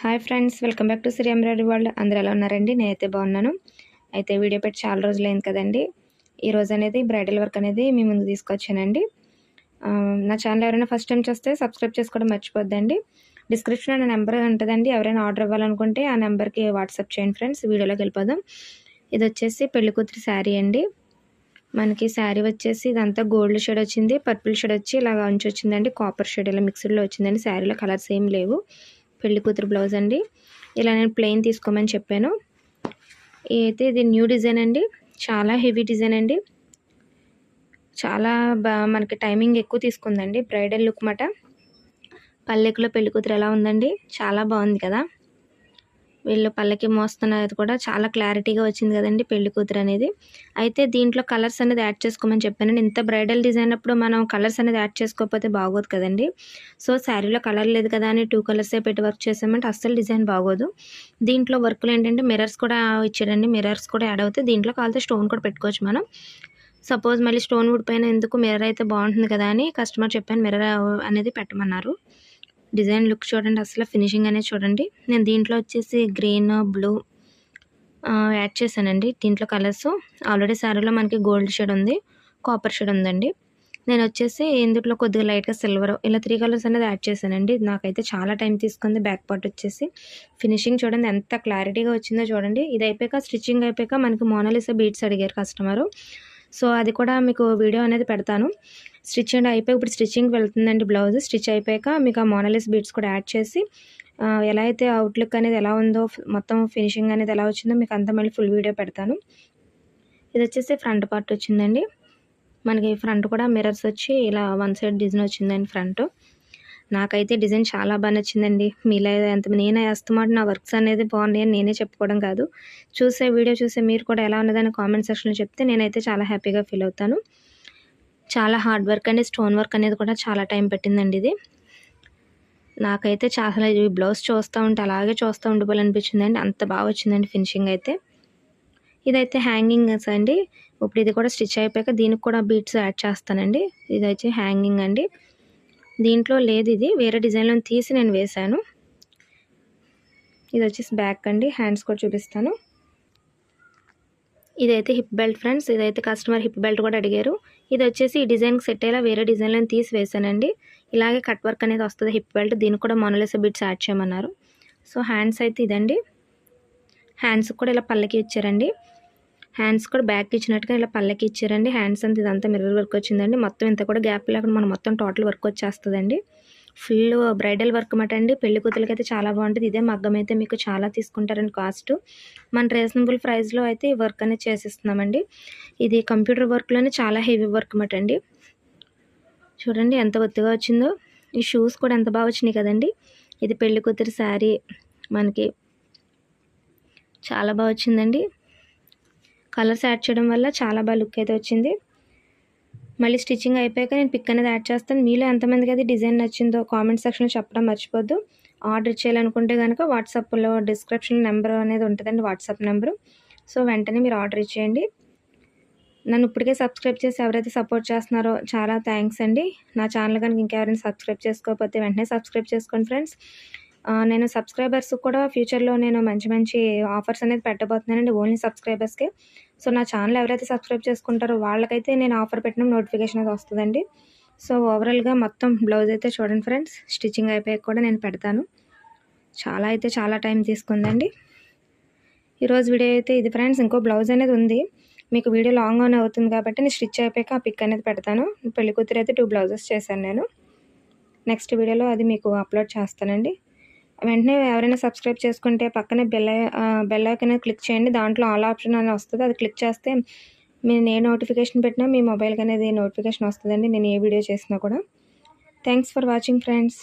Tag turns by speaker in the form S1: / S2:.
S1: Hi friends, welcome back to Shri embroidery world. అందరూ ఎలా ఉన్నారండి? నేనైతే బాగున్నాను. అయితే వీడియో పెట్టి చాలా రోజులైంది కదండి. ఈరోజు అనేది బ్రైడల్ వర్క్ అనేది మీ ముందు తీసుకొచ్చానండి. నా ఛానల్ ఎవరైనా ఫస్ట్ టైం చూస్తే సబ్స్క్రైబ్ చేసుకోవడం మర్చిపోద్దండి. డిస్క్రిప్షన్లో నా నెంబర్ ఉంటుందండి. ఎవరైనా ఆర్డర్ ఇవ్వాలనుకుంటే ఆ నెంబర్కి వాట్సాప్ చేయండి ఫ్రెండ్స్. వీడియోలోకి వెళ్ళిపోదాం. ఇది వచ్చేసి పెళ్లి కూతురు శారీ అండి. మనకి శారీ వచ్చేసి ఇదంతా గోల్డ్ షేడ్ వచ్చింది, పర్పుల్ షేడ్ వచ్చి ఇలాగా అంచు వచ్చిందండి, కాపర్ షేడ్ ఇలా మిక్స్డ్లో వచ్చిందండి. శారీలో కలర్స్ ఏం లేవు. పెళ్లి కూతురు బ్లౌజ్ అండి. ఇలా నేను ప్లెయిన్ తీసుకోమని చెప్పాను. అయితే ఇది న్యూ డిజైన్ అండి, చాలా హెవీ డిజైన్ అండి. చాలా మనకి టైమింగ్ ఎక్కువ తీసుకుందండి. బ్రైడల్ లుక్ మాట. పల్లెకులో పెళ్లి కూతురు ఎలా ఉందండి? చాలా బాగుంది కదా. వీళ్ళు పల్లకి మోస్తున్నది కూడా చాలా క్లారిటీగా వచ్చింది కదండి పెళ్లి కూతురు అనేది. అయితే దీంట్లో కలర్స్ అనేది యాడ్ చేసుకోమని చెప్పానండి. ఇంత బ్రైడల్ డిజైన్ అప్పుడు మనం కలర్స్ అనేది యాడ్ చేసుకోకపోతే బాగోదు కదండి. సో శారీలో కలర్ లేదు కదా అని 2 కలర్సే పెట్టి వర్క్ చేసామంటే అస్సలు డిజైన్ బాగోదు. దీంట్లో వర్క్లు ఏంటంటే మిర్రర్స్ కూడా ఇచ్చాడండి. మిర్రర్స్ కూడా యాడ్ అవుతాయి. దీంట్లో కావాలంటే స్టోన్ కూడా పెట్టుకోవచ్చు మనం. సపోజ్ మళ్ళీ స్టోన్ వుడ్ పైన ఎందుకు మిర్రర్ అయితే బాగుంటుంది కదా అని కస్టమర్ చెప్పాను, మిర్రర్ అనేది పెట్టమన్నారు. డిజైన్ లుక్ చూడండి, అసలు ఫినిషింగ్ అనేది చూడండి. నేను దీంట్లో వచ్చేసి గ్రీన్, బ్లూ యాడ్ చేశానండి. దీంట్లో కలర్స్ ఆల్రెడీ శారీలో మనకి గోల్డ్ షేడ్ ఉంది, కాపర్ షేడ్ ఉందండి. నేను వచ్చేసి ఇందులో కొద్దిగా లైట్గా సిల్వర్ ఇలా 3 కలర్స్ అనేది యాడ్ చేశానండి. నాకైతే చాలా టైం తీసుకుంది. బ్యాక్ పార్ట్ వచ్చేసి ఫినిషింగ్ చూడండి ఎంత క్లారిటీగా వచ్చిందో చూడండి. ఇది అయిపోయాక స్టిచ్చింగ్ అయిపోయాక మనకి మోనాలిసా బీడ్స్ అడిగారు కస్టమరు. సో అది కూడా మీకు వీడియో అనేది పెడతాను. స్టిచ్చింగ్ అయిపోయి ఇప్పుడు స్టిచ్చింగ్ వెళ్తుందండి బ్లౌజ్. స్టిచ్ అయిపోయాక మీకు ఆ మోనాలిసా బీడ్స్ కూడా యాడ్ చేసి ఎలా అయితే అవుట్లుక్ అనేది ఎలా ఉందో, మొత్తం ఫినిషింగ్ అనేది ఎలా వచ్చిందో మీకు అంతా మళ్ళీ ఫుల్ వీడియో పెడతాను. ఇది వచ్చేసి ఫ్రంట్ పార్ట్ వచ్చిందండి. మనకి ఫ్రంట్ కూడా మిర్రర్స్ వచ్చి ఇలా 1 సైడ్ డిజైన్ వచ్చిందండి ఫ్రంట్. నాకైతే డిజైన్ చాలా బాగా నచ్చిందండి. మీలా నేనే వేస్తామాట నా వర్క్స్ అనేది బాగున్నాయి అని నేనే చెప్పుకోవడం కాదు. వీడియో చూసే మీరు కూడా ఎలా ఉన్నదని కామెంట్ సెక్షన్లో చెప్తే నేనైతే చాలా హ్యాపీగా ఫీల్ అవుతాను. చాలా హార్డ్ వర్క్ అండి. స్టోన్ వర్క్ అనేది కూడా చాలా టైం పట్టిందండి ఇది. నాకైతే చాలా ఈ బ్లౌజ్ చూస్తూ ఉంటే అలాగే చూస్తూ ఉండిపోవాలనిపించిందండి. అంత బాగా వచ్చిందండి ఫినిషింగ్ అయితే. ఇదైతే హ్యాంగింగ్స్ అండి. ఇప్పుడు ఇది కూడా స్టిచ్ అయిపోయాక దీనికి కూడా బీట్స్ యాడ్ చేస్తానండి. ఇదైతే హ్యాంగింగ్ అండి. దీంట్లో లేదు, ఇది వేరే డిజైన్లో తీసి నేను వేశాను. ఇది వచ్చేసి బ్యాక్ అండి. హ్యాండ్స్ కూడా చూపిస్తాను. ఇదైతే హిప్ బెల్ట్ ఫ్రెండ్స్. ఇదైతే కస్టమర్ హిప్ బెల్ట్ కూడా అడిగారు. ఇది వచ్చేసి ఈ డిజైన్కి సెట్ అయ్యేలా వేరే డిజైన్లో తీసి వేసానండి. ఇలాగే కట్ వర్క్ అనేది వస్తుంది హిప్ బెల్ట్. దీనికి కూడా మోనాలిసా బిట్స్ యాడ్ చేయమన్నారు. సో హ్యాండ్స్ అయితే ఇదండి. హ్యాండ్స్ కూడా ఇలా పల్లకి ఇచ్చారండి. హ్యాండ్స్ కూడా బ్యాక్ ఇచ్చినట్టుగా ఇలా పల్లకి ఇచ్చారండి. హ్యాండ్స్ అంతా ఇదంతా మిర్రర్ వర్క్ వచ్చిందండి. మొత్తం ఇంత కూడా గ్యాప్ లేకుండా మనం మొత్తం టోటల్ వర్క్ వచ్చేస్తుందండి. ఫుల్ బ్రైడల్ వర్క్ మాట అండి. పెళ్లి కూతురికి అయితే చాలా బాగుంటుంది. ఇదే మగ్గం అయితే మీకు చాలా తీసుకుంటారండి కాస్ట్. మన రీజనబుల్ ప్రైస్లో అయితే ఈ వర్క్ అనేది చేసిస్తున్నామండి. ఇది కంప్యూటర్ వర్క్లోనే చాలా హెవీ వర్క్ మాట అండి. చూడండి ఎంత ఒత్తుగా వచ్చిందో. ఈ షూస్ కూడా ఎంత బాగా వచ్చినాయి కదండి. ఇది పెళ్లి కూతురు శారీ మనకి చాలా బాగా వచ్చిందండి. కలర్స్ యాడ్ చేయడం వల్ల చాలా బాగా లుక్ అయితే వచ్చింది. మళ్ళీ స్టిచ్చింగ్ అయిపోయాక నేను పిక్ అనేది యాడ్ చేస్తాను. మీలో ఎంతమందికి అయితే డిజైన్ నచ్చిందో కామెంట్ సెక్షన్లో చెప్పడం మర్చిపోద్దు. ఆర్డర్ చేయాలనుకుంటే కనుక వాట్సాప్లో డిస్క్రిప్షన్ నెంబర్ అనేది ఉంటుందండి, వాట్సాప్ నెంబరు. సో వెంటనే మీరు ఆర్డర్ ఇచ్చేయండి. నన్ను ఇప్పటికే సబ్స్క్రైబ్ చేసి ఎవరైతే సపోర్ట్ చేస్తున్నారో చాలా థ్యాంక్స్ అండి. నా ఛానల్ కనుక ఇంకెవరైనా సబ్స్క్రైబ్ చేసుకోకపోతే వెంటనే సబ్స్క్రైబ్ చేసుకోండి ఫ్రెండ్స్. నేను సబ్స్క్రైబర్స్ కూడా ఫ్యూచర్లో నేను మంచి మంచి ఆఫర్స్ అనేది పెట్టబోతున్నానండి, ఓన్లీ సబ్స్క్రైబర్స్కే. సో నా ఛానల్ ఎవరైతే సబ్స్క్రైబ్ చేసుకుంటారో వాళ్ళకైతే నేను ఆఫర్ పెట్టిన నోటిఫికేషన్ అయితే వస్తుందండి. సో ఓవరాల్గా మొత్తం బ్లౌజ్ అయితే చూడండి ఫ్రెండ్స్. స్టిచ్చింగ్ అయిపోయాక కూడా నేను పెడతాను. చాలా టైం తీసుకుందండి. ఈరోజు వీడియో అయితే ఇది ఫ్రెండ్స్. ఇంకో బ్లౌజ్ అనేది ఉంది, మీకు వీడియో లాంగ్గానే అవుతుంది కాబట్టి నేను స్టిచ్ అయిపోయాక ఆ పిక్ అనేది పెడతాను. పెళ్లి కూతురు అయితే 2 బ్లౌజెస్ చేశాను నేను. నెక్స్ట్ వీడియోలో అది మీకు అప్లోడ్ చేస్తానండి. వెంటనే ఎవరైనా సబ్స్క్రైబ్ చేసుకుంటే పక్కనే బెల్ ఐకాన్ క్లిక్ చేయండి. దాంట్లో ఆల్ ఆప్షన్ అనేది వస్తుంది. అది క్లిక్ చేస్తే నేను ఏ నోటిఫికేషన్ పెట్టినా మీ మొబైల్కి అనేది నోటిఫికేషన్ వస్తుందండి, నేను ఏ వీడియో చేసినా కూడా. Thanks for watching friends.